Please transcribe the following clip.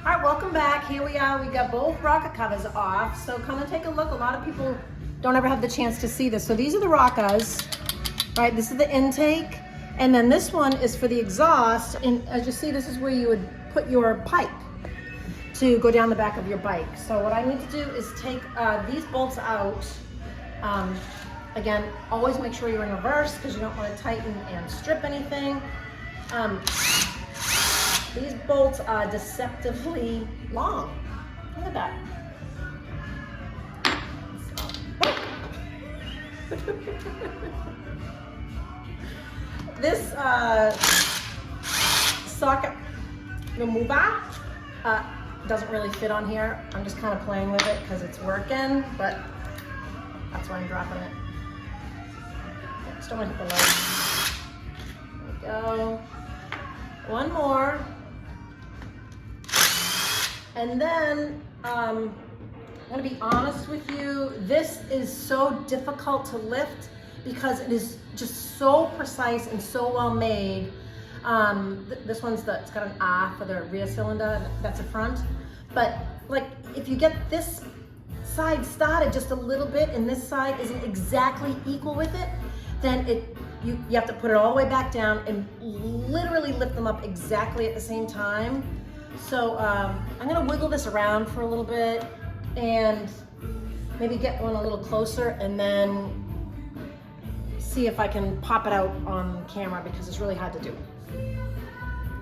All right, welcome back. Here we are. We got both rocker covers off. So come and take a look. A lot of people don't ever have the chance to see this. So these are the rockers, right? This is the intake. And then this one is for the exhaust. And as you see, this is where you would put your pipe to go down the back of your bike. So what I need to do is take these bolts out. Again, always make sure you're in reverse because you don't want to tighten and strip anything. These bolts are deceptively long. Look at that. This socket remover doesn't really fit on here. I'm just kind of playing with it because it's working, but that's why I'm dropping it. Just don't want to hit the light. There we go. One more. And then, I'm gonna be honest with you, this is so difficult to lift because it is just so precise and so well made. This one's it's got an R for the rear cylinder, that's the front. But like, if you get this side started just a little bit and this side isn't exactly equal with it, then you have to put it all the way back down and literally lift them up exactly at the same time. So I'm gonna wiggle this around for a little bit and maybe get one a little closer and then see if I can pop it out on camera because it's really hard to do.